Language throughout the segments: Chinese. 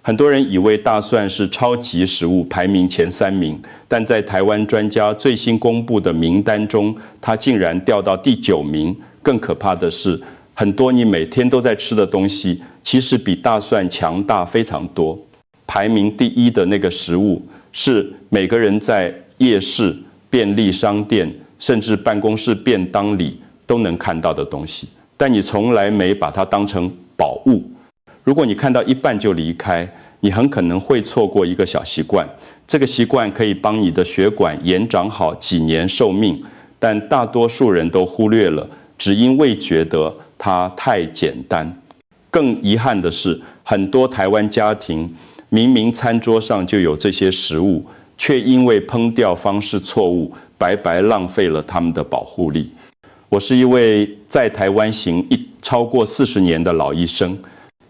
很多人以为大蒜是超级食物，排名前3名，但在台湾专家最新公布的名单中，它竟然掉到第9名。更可怕的是，很多你每天都在吃的东西，其实比大蒜强大非常多。排名第1的那个食物，是每个人在夜市、便利商店，甚至办公室便当里都能看到的东西，但你从来没把它当成宝物。如果你看到一半就离开，你很可能会错过一个小习惯。这个习惯可以帮你的血管延长好几年寿命，但大多数人都忽略了，只因为觉得它太简单。更遗憾的是，很多台湾家庭明明餐桌上就有这些食物，却因为烹调方式错误，白白浪费了他们的保护力。我是一位在台湾行医超过40年的老医生。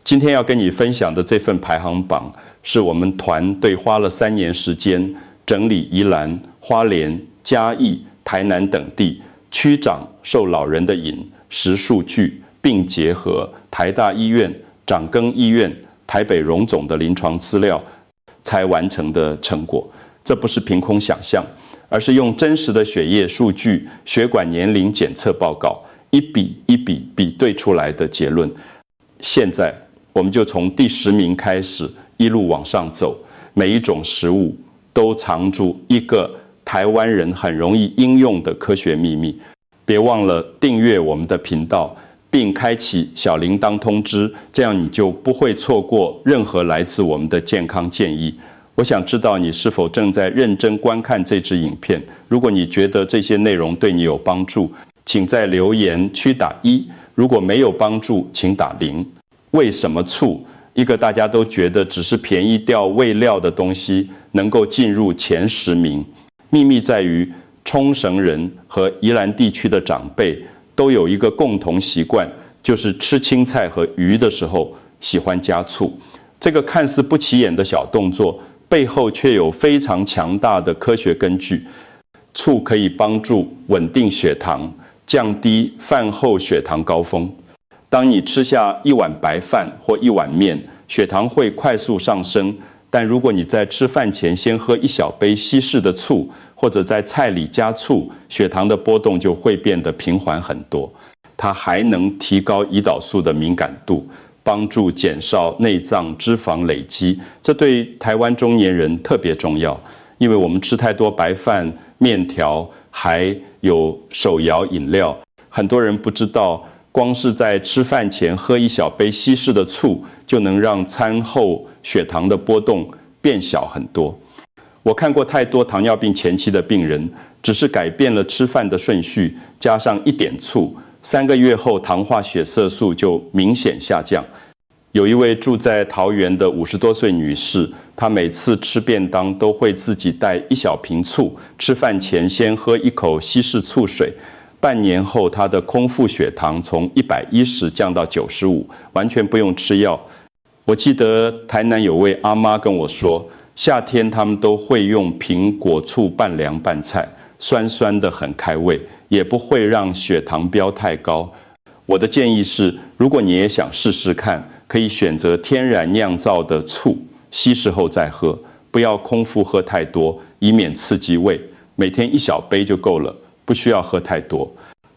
今天要跟你分享的这份排行榜，是我们团队花了3年时间整理宜兰、花莲、嘉义、台南等地区长受老人的饮食数据，并结合台大医院、长庚医院、台北荣总的临床资料才完成的成果。这不是凭空想象，而是用真实的血液数据、血管年龄检测报告一笔一笔比对出来的结论。现在我们就从第10名开始，一路往上走。每一种食物都藏住一个台湾人很容易应用的科学秘密。别忘了订阅我们的频道，并开启小铃铛通知，这样你就不会错过任何来自我们的健康建议。我想知道你是否正在认真观看这支影片。如果你觉得这些内容对你有帮助，请在留言区打1；如果没有帮助，请打0。为什么醋，一个大家都觉得只是便宜掉味料的东西，能够进入前10名？秘密在于，冲绳人和宜兰地区的长辈都有一个共同习惯，就是吃青菜和鱼的时候喜欢加醋。这个看似不起眼的小动作，背后却有非常强大的科学根据。醋可以帮助稳定血糖，降低饭后血糖高峰。当你吃下1碗白饭或1碗面，血糖会快速上升，但如果你在吃饭前先喝1小杯稀释的醋，或者在菜里加醋，血糖的波动就会变得平缓很多。它还能提高胰岛素的敏感度，帮助减少内脏脂肪累积。这对台湾中年人特别重要，因为我们吃太多白饭、面条，还有手摇饮料。很多人不知道，光是在吃饭前喝1小杯稀释的醋，就能让餐后血糖的波动变小很多。我看过太多糖尿病前期的病人，只是改变了吃饭的顺序，加上1点醋，3个月后糖化血色素就明显下降。有一位住在桃园的50多岁女士，她每次吃便当都会自己带1小瓶醋，吃饭前先喝1口稀释醋水。半年后，她的空腹血糖从110降到95，完全不用吃药。我记得台南有位阿妈跟我说，夏天他们都会用苹果醋拌凉拌菜，酸酸的很开胃，也不会让血糖飙太高。我的建议是，如果你也想试试看，可以选择天然酿造的醋，稀释后再喝，不要空腹喝太多，以免刺激胃。每天1小杯就够了，不需要喝太多。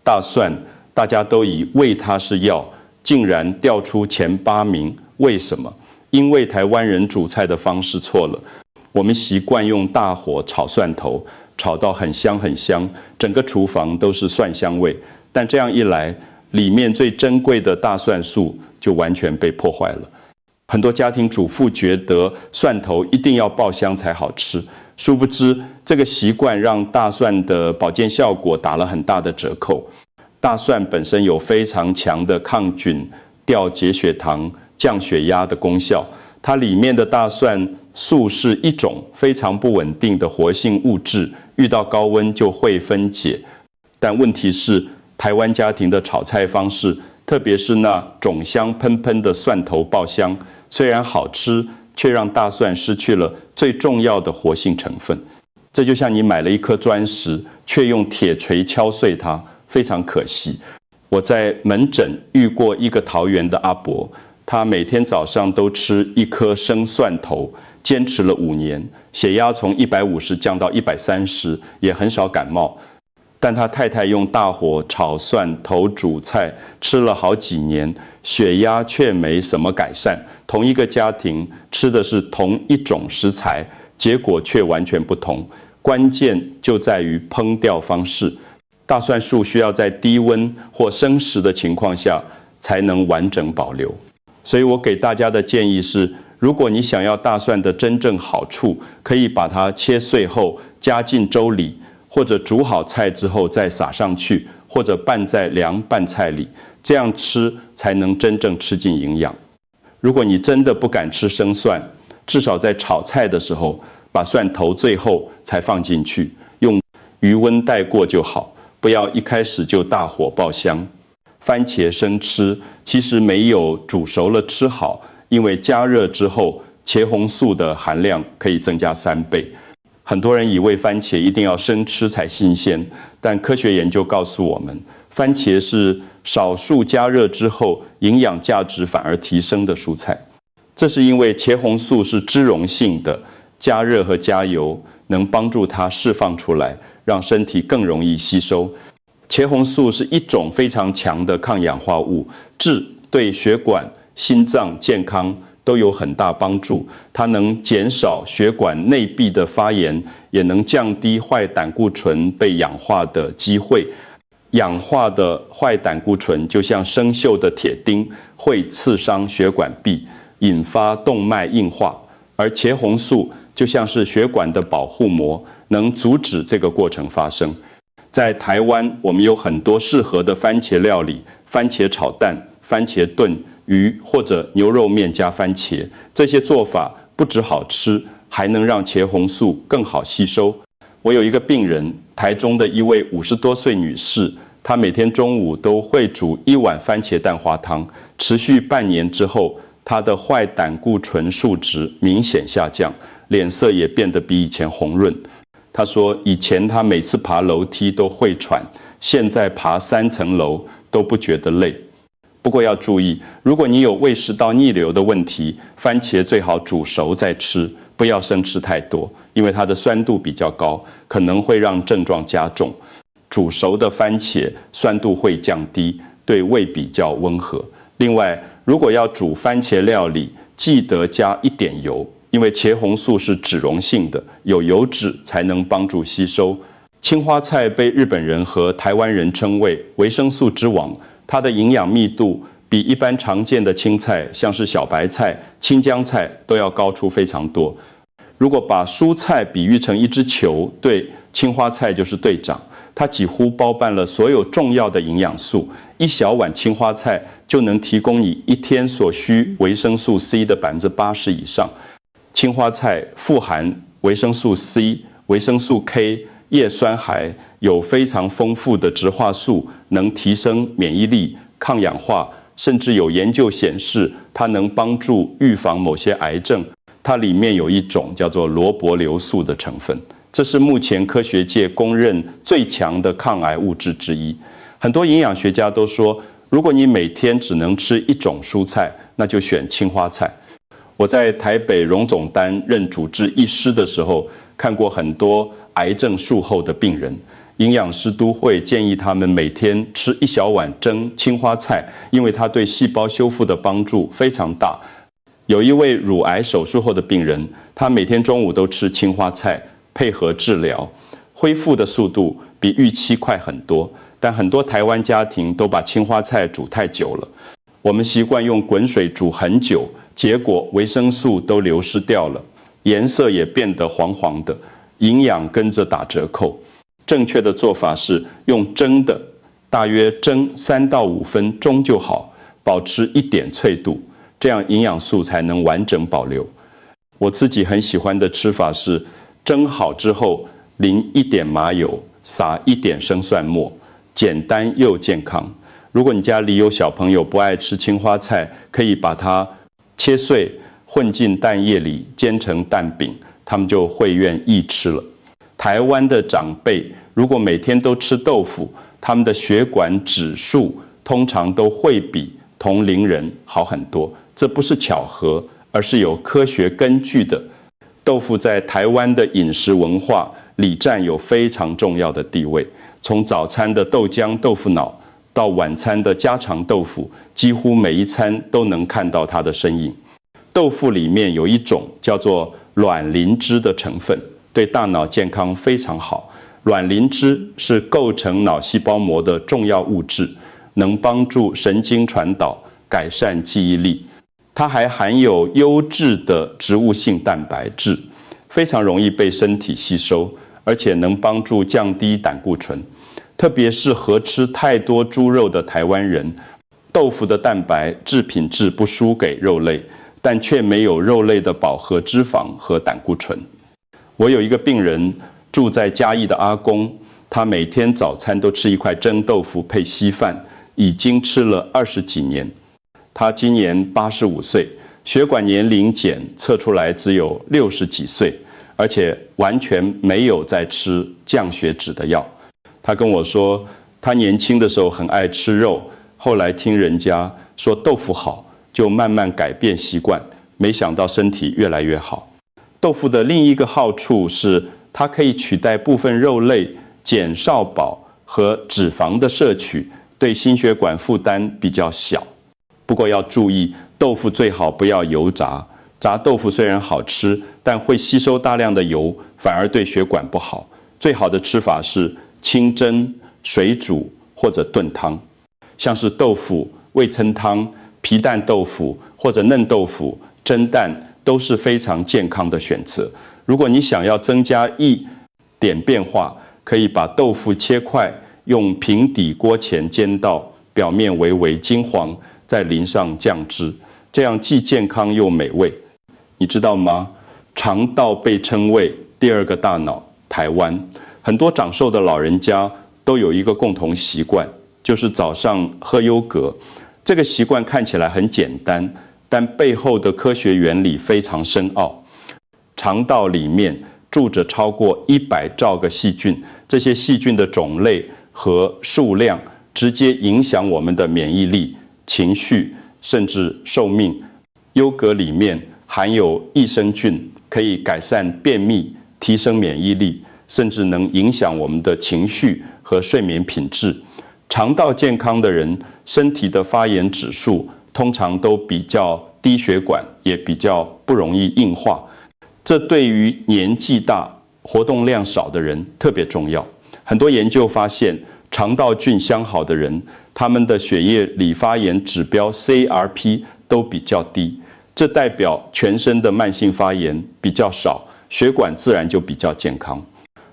大蒜大家都以为它是药，竟然掉出前8名，为什么？因为台湾人煮菜的方式错了。我们习惯用大火炒蒜头，炒到很香很香，整个厨房都是蒜香味。但这样一来，里面最珍贵的大蒜素就完全被破坏了。很多家庭主妇觉得蒜头一定要爆香才好吃，殊不知这个习惯让大蒜的保健效果打了很大的折扣。大蒜本身有非常强的抗菌、调节血糖、降血压的功效。它里面的大蒜素是一种非常不稳定的活性物质，遇到高温就会分解。但问题是，台湾家庭的炒菜方式，特别是那种香喷喷的蒜头爆香，虽然好吃，却让大蒜失去了最重要的活性成分。这就像你买了一颗钻石，却用铁锤敲碎它，非常可惜。我在门诊遇过一个桃园的阿伯，他每天早上都吃1颗生蒜头，坚持了5年，血压从150降到130，也很少感冒。但他太太用大火炒蒜头煮菜，吃了好几年，血压却没什么改善。同一个家庭吃的是同一种食材，结果却完全不同。关键就在于烹调方式。大蒜素需要在低温或生食的情况下才能完整保留。所以我给大家的建议是，如果你想要大蒜的真正好处，可以把它切碎后加进粥里，或者煮好菜之后再撒上去，或者拌在凉拌菜里，这样吃才能真正吃进营养。如果你真的不敢吃生蒜，至少在炒菜的时候，把蒜头最后才放进去，用余温带过就好，不要一开始就大火爆香。番茄生吃其实没有煮熟了吃好，因为加热之后，茄红素的含量可以增加3倍。很多人以为番茄一定要生吃才新鲜，但科学研究告诉我们，番茄是少数加热之后营养价值反而提升的蔬菜。这是因为茄红素是脂溶性的，加热和加油能帮助它释放出来，让身体更容易吸收。茄红素是一种非常强的抗氧化物，对血管、心脏健康都有很大帮助。它能减少血管内壁的发炎，也能降低坏胆固醇被氧化的机会。氧化的坏胆固醇就像生锈的铁钉，会刺伤血管壁，引发动脉硬化。而茄红素就像是血管的保护膜，能阻止这个过程发生。在台湾，我们有很多适合的番茄料理，番茄炒蛋、番茄炖鱼或者牛肉面加番茄，这些做法不只好吃，还能让茄红素更好吸收。我有一个病人，台中的一位50多岁女士，她每天中午都会煮1碗番茄蛋花汤，持续半年之后，她的坏胆固醇数值明显下降，脸色也变得比以前红润。他说，以前他每次爬楼梯都会喘，现在爬3层楼都不觉得累。不过要注意，如果你有胃食道逆流的问题，番茄最好煮熟再吃，不要生吃太多，因为它的酸度比较高，可能会让症状加重。煮熟的番茄酸度会降低，对胃比较温和。另外，如果要煮番茄料理，记得加1点油。因为茄红素是脂溶性的，有油脂才能帮助吸收。青花菜被日本人和台湾人称为维生素之王，它的营养密度比一般常见的青菜，像是小白菜、青江菜都要高出非常多。如果把蔬菜比喻成一只球，对，青花菜就是队长，它几乎包办了所有重要的营养素。1小碗青花菜就能提供你1天所需维生素 C 的80%以上。青花菜富含维生素 C、维生素 K、叶酸酐，有非常丰富的植化素，能提升免疫力、抗氧化，甚至有研究显示它能帮助预防某些癌症。它里面有一种叫做萝卜硫素的成分，这是目前科学界公认最强的抗癌物质之一。很多营养学家都说，如果你每天只能吃1种蔬菜，那就选青花菜。我在台北荣总担任主治医师的时候，看过很多癌症术后的病人，营养师都会建议他们每天吃1小碗蒸青花菜，因为它对细胞修复的帮助非常大。有一位乳癌手术后的病人，他每天中午都吃青花菜，配合治疗，恢复的速度比预期快很多。但很多台湾家庭都把青花菜煮太久了，我们习惯用滚水煮很久，结果维生素都流失掉了，颜色也变得黄黄的，营养跟着打折扣。正确的做法是用蒸的，大约蒸3到5分钟就好，保持1点脆度，这样营养素才能完整保留。我自己很喜欢的吃法是蒸好之后淋1点麻油，撒1点生蒜末，简单又健康。如果你家里有小朋友不爱吃青花菜，可以把它切碎，混进蛋液里煎成蛋饼，他们就会愿意吃了。台湾的长辈如果每天都吃豆腐，他们的血管指数通常都会比同龄人好很多。这不是巧合，而是有科学根据的。豆腐在台湾的饮食文化里占有非常重要的地位。从早餐的豆浆豆腐脑到晚餐的家常豆腐，几乎每一餐都能看到它的身影。豆腐里面有一种叫做卵磷脂的成分，对大脑健康非常好。卵磷脂是构成脑细胞膜的重要物质，能帮助神经传导，改善记忆力。它还含有优质的植物性蛋白质，非常容易被身体吸收，而且能帮助降低胆固醇。特别适合吃太多猪肉的台湾人，豆腐的蛋白质品质不输给肉类，但却没有肉类的饱和脂肪和胆固醇。我有一个病人住在嘉义的阿公，他每天早餐都吃一块蒸豆腐配稀饭，已经吃了20几年。他今年85岁，血管年龄检测出来只有60几岁，而且完全没有在吃降血脂的药。他跟我说，他年轻的时候很爱吃肉，后来听人家说豆腐好，就慢慢改变习惯，没想到身体越来越好。豆腐的另一个好处是，它可以取代部分肉类减少饱和脂肪的摄取，对心血管负担比较小。不过要注意，豆腐最好不要油炸。炸豆腐虽然好吃，但会吸收大量的油，反而对血管不好。最好的吃法是清蒸、水煮或者炖汤，像是豆腐、味噌汤、皮蛋豆腐或者嫩豆腐、蒸蛋都是非常健康的选择。如果你想要增加一点变化，可以把豆腐切块，用平底锅前煎到表面微微金黄，再淋上酱汁，这样既健康又美味。你知道吗？肠道被称为第二个大脑，台湾很多长寿的老人家都有一个共同习惯，就是早上喝优格。这个习惯看起来很简单，但背后的科学原理非常深奥。肠道里面住着超过100兆个细菌，这些细菌的种类和数量直接影响我们的免疫力、情绪，甚至寿命。优格里面含有益生菌，可以改善便秘、提升免疫力，甚至能影响我们的情绪和睡眠品质。肠道健康的人，身体的发炎指数通常都比较低血管，也比较不容易硬化。这对于年纪大、活动量少的人特别重要。很多研究发现，肠道菌相好的人，他们的血液里发炎指标 CRP 都比较低，这代表全身的慢性发炎比较少，血管自然就比较健康。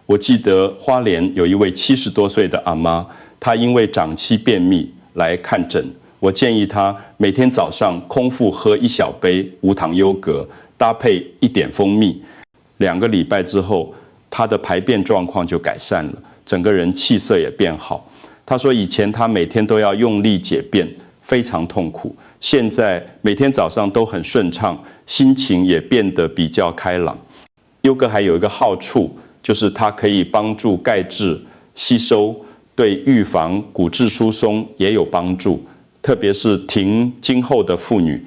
我记得花莲有一位70多岁的阿妈，她因为长期便秘来看诊，我建议她每天早上空腹喝1小杯无糖优格，搭配一点蜂蜜，2个礼拜之后，她的排便状况就改善了，整个人气色也变好。她说以前她每天都要用力解便，非常痛苦，现在每天早上都很顺畅，心情也变得比较开朗。优格还有一个好处，就是它可以帮助钙质吸收，对预防骨质疏松也有帮助，特别是停经后的妇女。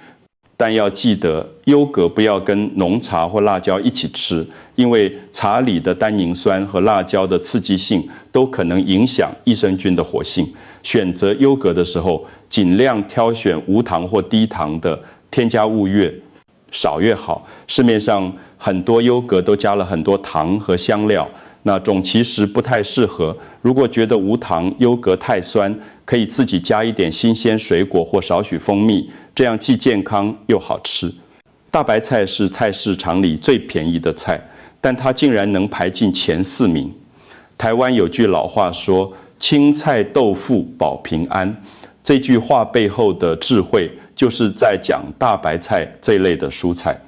但要记得，优格不要跟浓茶或辣椒一起吃，因为茶里的单宁酸和辣椒的刺激性都可能影响益生菌的活性。选择优格的时候，尽量挑选无糖或低糖的，添加物越少越好。市面上很多优格都加了很多糖和香料，那种其实不太适合。如果觉得无糖优格太酸，可以自己加一点新鲜水果或少许蜂蜜，这样既健康又好吃。大白菜是菜市场里最便宜的菜，但它竟然能排进前4名。台湾有句老话说，青菜豆腐保平安。这句话背后的智慧，就是在讲大白菜这类的蔬菜。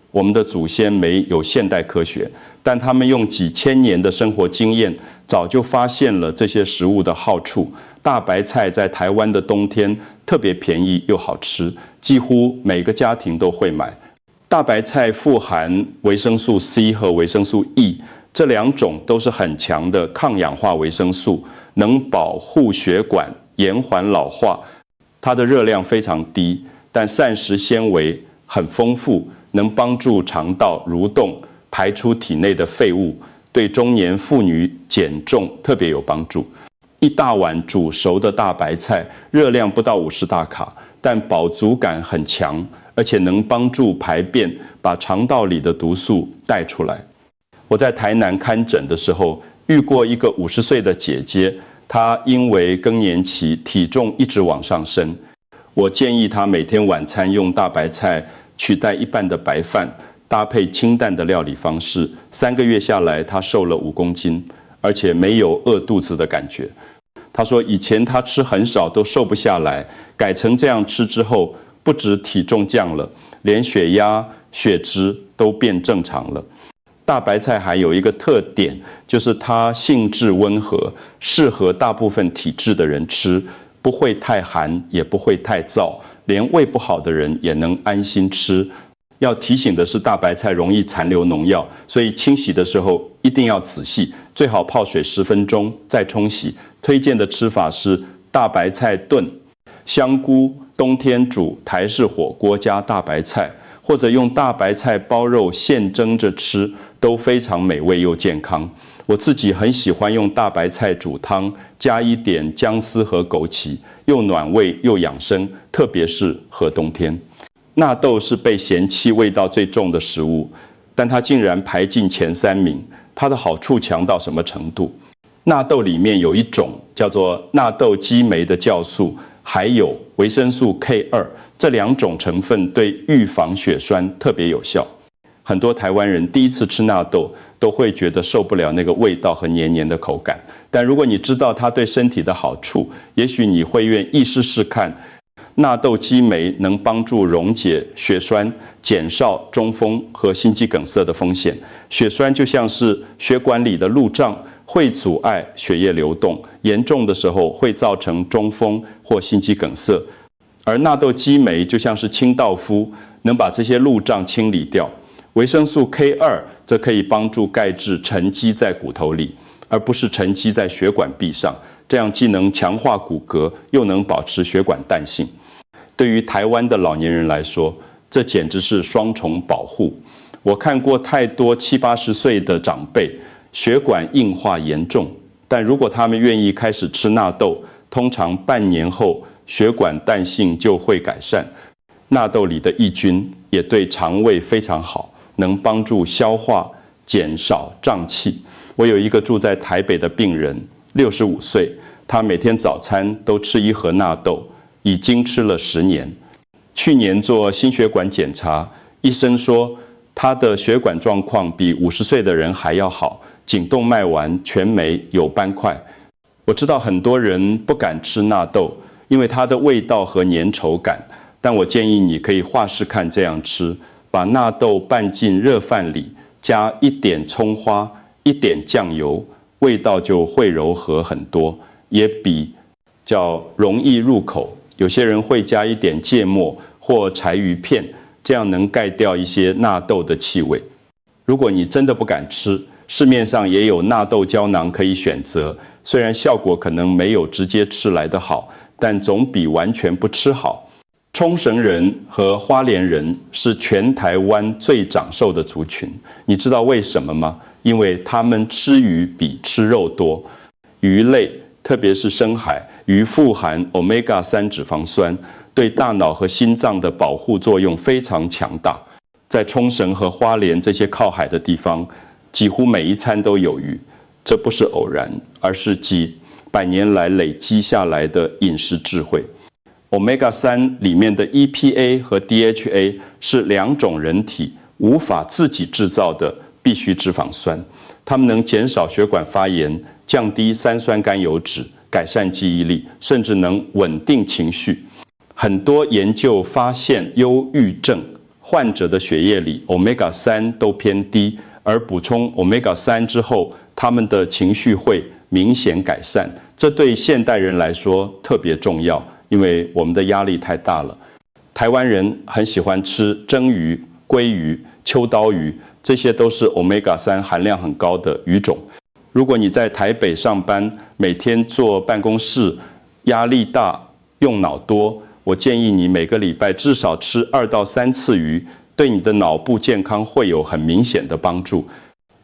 我们的祖先没有现代科学，但他们用几千年的生活经验，早就发现了这些食物的好处。大白菜在台湾的冬天特别便宜又好吃，几乎每个家庭都会买。大白菜富含维生素 C 和维生素 E， 这2种都是很强的抗氧化维生素，能保护血管，延缓老化。它的热量非常低，但膳食纤维很丰富，能帮助肠道蠕动，排出体内的废物，对中年妇女减重特别有帮助。一大碗煮熟的大白菜，热量不到50大卡，但饱足感很强，而且能帮助排便，把肠道里的毒素带出来。我在台南看诊的时候，遇过一个50岁的姐姐，她因为更年期，体重一直往上升。我建议她每天晚餐用大白菜取代一半的白饭，搭配清淡的料理方式。3个月下来，她瘦了5公斤，而且没有饿肚子的感觉。她说以前她吃很少都瘦不下来，改成这样吃之后，不止体重降了，连血压、血脂都变正常了。大白菜还有一个特点，就是它性质温和，适合大部分体质的人吃，不会太寒，也不会太燥，连胃不好的人也能安心吃。要提醒的是，大白菜容易残留农药，所以清洗的时候一定要仔细，最好泡水10分钟再冲洗。推荐的吃法是大白菜炖、香菇冬天煮台式火锅加大白菜，或者用大白菜包肉现蒸着吃，都非常美味又健康。我自己很喜欢用大白菜煮汤，加一点姜丝和枸杞，又暖胃又养生，特别适合冬天。纳豆是被嫌弃味道最重的食物，但它竟然排进前3名。它的好处强到什么程度？纳豆里面有一种叫做纳豆激酶的酵素，还有维生素 K2，这2种成分对预防血栓特别有效。很多台湾人第一次吃纳豆都会觉得受不了那个味道和黏黏的口感，但如果你知道它对身体的好处，也许你会愿意试试看。纳豆激酶能帮助溶解血栓，减少中风和心肌梗塞的风险。血栓就像是血管里的路障，会阻碍血液流动，严重的时候会造成中风或心肌梗塞。而纳豆激酶就像是清道夫，能把这些路障清理掉。维生素 K2 则可以帮助钙质沉积在骨头里，而不是沉积在血管壁上，这样既能强化骨骼，又能保持血管弹性。对于台湾的老年人来说，这简直是双重保护。我看过太多70、80岁的长辈，血管硬化严重，但如果他们愿意开始吃纳豆，通常半年后血管弹性就会改善。纳豆里的益菌也对肠胃非常好，能帮助消化，减少胀气。我有一个住在台北的病人，65岁，他每天早餐都吃1盒纳豆，已经吃了10年。去年做心血管检查，医生说他的血管状况比50岁的人还要好，颈动脉丸全没有斑块。我知道很多人不敢吃纳豆，因为它的味道和粘稠感，但我建议你可以化试看这样吃，把纳豆拌进热饭里，加一点葱花，一点酱油，味道就会柔和很多，也比较容易入口。有些人会加一点芥末或柴鱼片，这样能盖掉一些纳豆的气味。如果你真的不敢吃，市面上也有纳豆胶囊可以选择，虽然效果可能没有直接吃来的好，但总比完全不吃好。冲绳人和花莲人是全台湾最长寿的族群，你知道为什么吗？因为他们吃鱼比吃肉多。鱼类，特别是深海鱼，富含 Omega-3 脂肪酸，对大脑和心脏的保护作用非常强大。在冲绳和花莲这些靠海的地方，几乎每一餐都有鱼，这不是偶然，而是几百年来累积下来的饮食智慧。Omega-3 里面的 EPA 和 DHA 是2种人体无法自己制造的必需脂肪酸，它们能减少血管发炎，降低3酸甘油酯，改善记忆力，甚至能稳定情绪。很多研究发现，忧郁症患者的血液里 Omega-3 都偏低，而补充 Omega-3 之后，他们的情绪会明显改善。这对现代人来说特别重要，因为我们的压力太大了。台湾人很喜欢吃蒸鱼、鲑鱼、秋刀鱼，这些都是 Omega-3 含量很高的鱼种。如果你在台北上班，每天坐办公室，压力大，用脑多，我建议你每个礼拜至少吃2到3次鱼，对你的脑部健康会有很明显的帮助。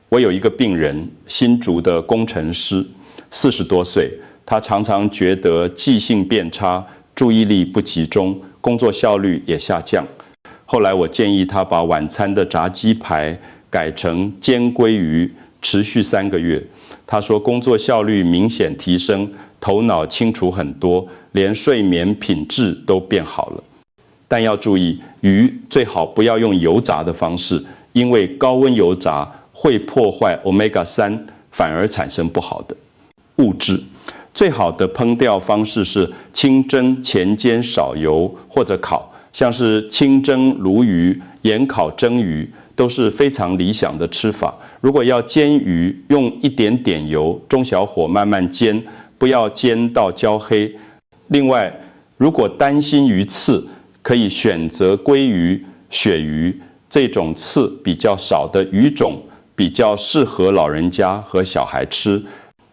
我有一个病人，新竹的工程师，40多岁，他常常觉得记性变差，注意力不集中，工作效率也下降。后来我建议他把晚餐的炸鸡排改成煎鲑鱼，持续3个月。他说工作效率明显提升，头脑清楚很多，连睡眠品质都变好了。但要注意，鱼最好不要用油炸的方式，因为高温油炸会破坏 Omega-3，反而产生不好的物质。最好的烹调方式是清蒸、前煎、少油或者烤，像是清蒸鲈鱼、盐烤蒸鱼都是非常理想的吃法。如果要煎鱼，用一点点油，中小火慢慢煎，不要煎到焦黑。另外，如果担心鱼刺，可以选择鲑鱼、鳕鱼这种刺比较少的鱼种，比较适合老人家和小孩吃。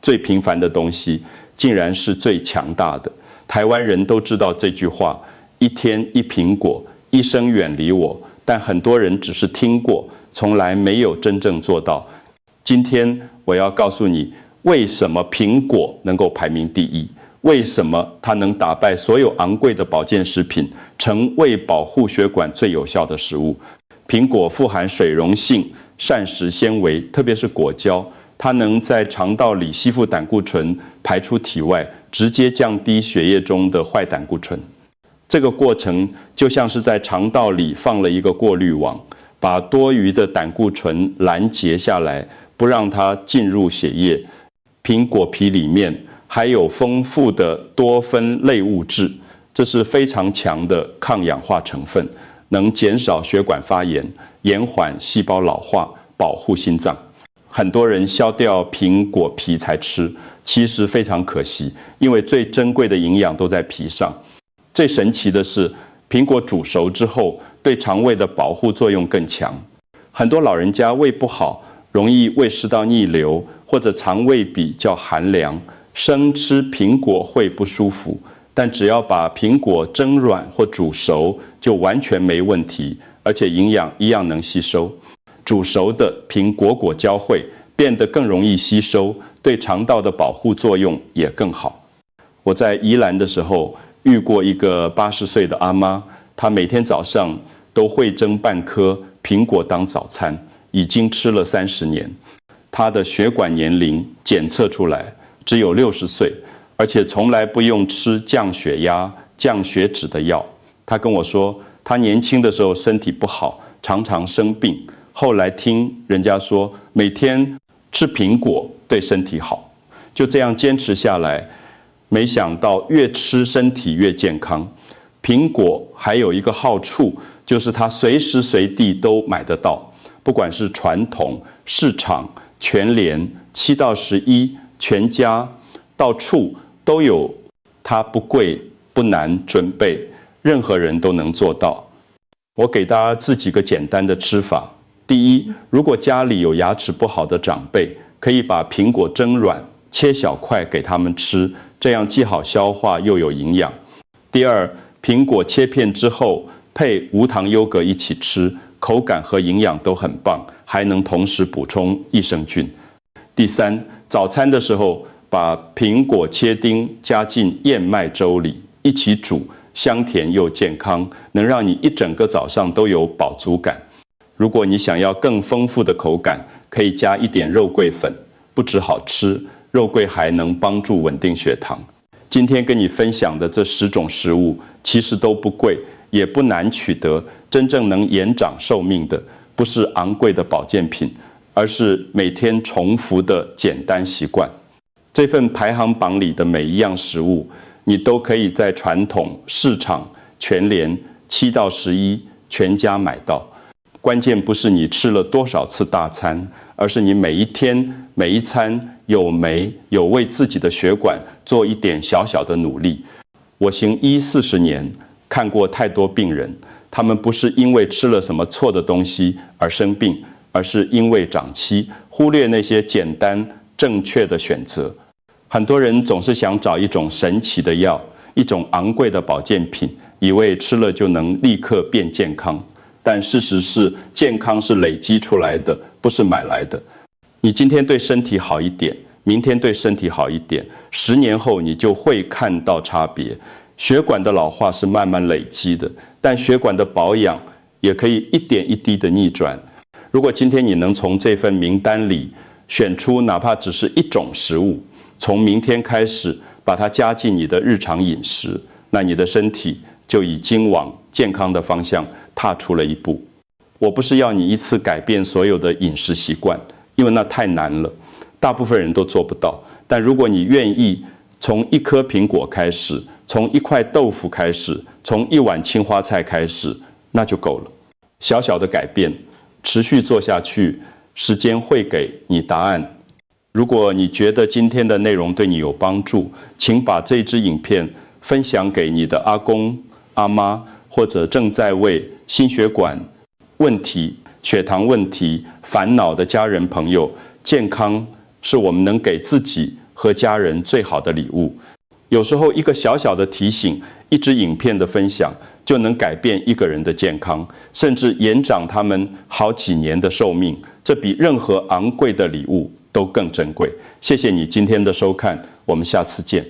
最平凡的东西，竟然是最强大的。台湾人都知道这句话：一天一苹果，一生远离我。但很多人只是听过，从来没有真正做到。今天我要告诉你，为什么苹果能够排名第一，为什么它能打败所有昂贵的保健食品，成为保护血管最有效的食物。苹果富含水溶性膳食纤维，特别是果胶，它能在肠道里吸附胆固醇，排出体外，直接降低血液中的坏胆固醇。这个过程就像是在肠道里放了一个过滤网，把多余的胆固醇拦截下来，不让它进入血液。苹果皮里面还有丰富的多酚类物质，这是非常强的抗氧化成分，能减少血管发炎，延缓细胞老化，保护心脏。很多人削掉苹果皮才吃，其实非常可惜，因为最珍贵的营养都在皮上。最神奇的是，苹果煮熟之后，对肠胃的保护作用更强。很多老人家胃不好，容易胃食道逆流，或者肠胃比较寒凉，生吃苹果会不舒服。但只要把苹果蒸软或煮熟，就完全没问题，而且营养一样能吸收。煮熟的苹果果胶会变得更容易吸收，对肠道的保护作用也更好。我在宜兰的时候遇过一个80岁的阿妈，她每天早上都会蒸半颗苹果当早餐，已经吃了30年。她的血管年龄检测出来只有60岁，而且从来不用吃降血压、降血脂的药。她跟我说，她年轻的时候身体不好，常常生病，后来听人家说每天吃苹果对身体好，就这样坚持下来。没想到越吃身体越健康。苹果还有一个好处，就是它随时随地都买得到，不管是传统市场、全联、7到11、全家，到处都有。它不贵不难准备，任何人都能做到。我给大家这几个简单的吃法。第一，如果家里有牙齿不好的长辈，可以把苹果蒸软，切小块给他们吃，这样既好消化又有营养。第二，苹果切片之后配无糖优格一起吃，口感和营养都很棒，还能同时补充益生菌。第三，早餐的时候把苹果切丁加进燕麦粥里一起煮，香甜又健康，能让你一整个早上都有饱足感。如果你想要更丰富的口感，可以加一点肉桂粉，不只好吃，肉桂还能帮助稳定血糖。今天跟你分享的这10种食物，其实都不贵，也不难取得。真正能延长寿命的，不是昂贵的保健品，而是每天重复的简单习惯。这份排行榜里的每一样食物，你都可以在传统市场、全联、7到11、全家买到。关键不是你吃了多少次大餐，而是你每一天每一餐有为自己的血管做一点小小的努力。我行医40年，看过太多病人，他们不是因为吃了什么错的东西而生病，而是因为长期忽略那些简单正确的选择。很多人总是想找一种神奇的药，一种昂贵的保健品，以为吃了就能立刻变健康，但事实是，健康是累积出来的，不是买来的。你今天对身体好一点，明天对身体好一点，10年后你就会看到差别。血管的老化是慢慢累积的，但血管的保养也可以一点一滴的逆转。如果今天你能从这份名单里选出哪怕只是一种食物，从明天开始把它加进你的日常饮食，那你的身体就已经往健康的方向踏出了一步。我不是要你一次改变所有的饮食习惯，因为那太难了，大部分人都做不到。但如果你愿意从1颗苹果开始，从1块豆腐开始，从1碗青花菜开始，那就够了。小小的改变，持续做下去，时间会给你答案。如果你觉得今天的内容对你有帮助，请把这支影片分享给你的阿公、阿妈，或者正在为心血管问题、血糖问题烦恼的家人朋友。健康是我们能给自己和家人最好的礼物。有时候一个小小的提醒，一支影片的分享，就能改变一个人的健康，甚至延长他们好几年的寿命。这比任何昂贵的礼物都更珍贵。谢谢你今天的收看，我们下次见。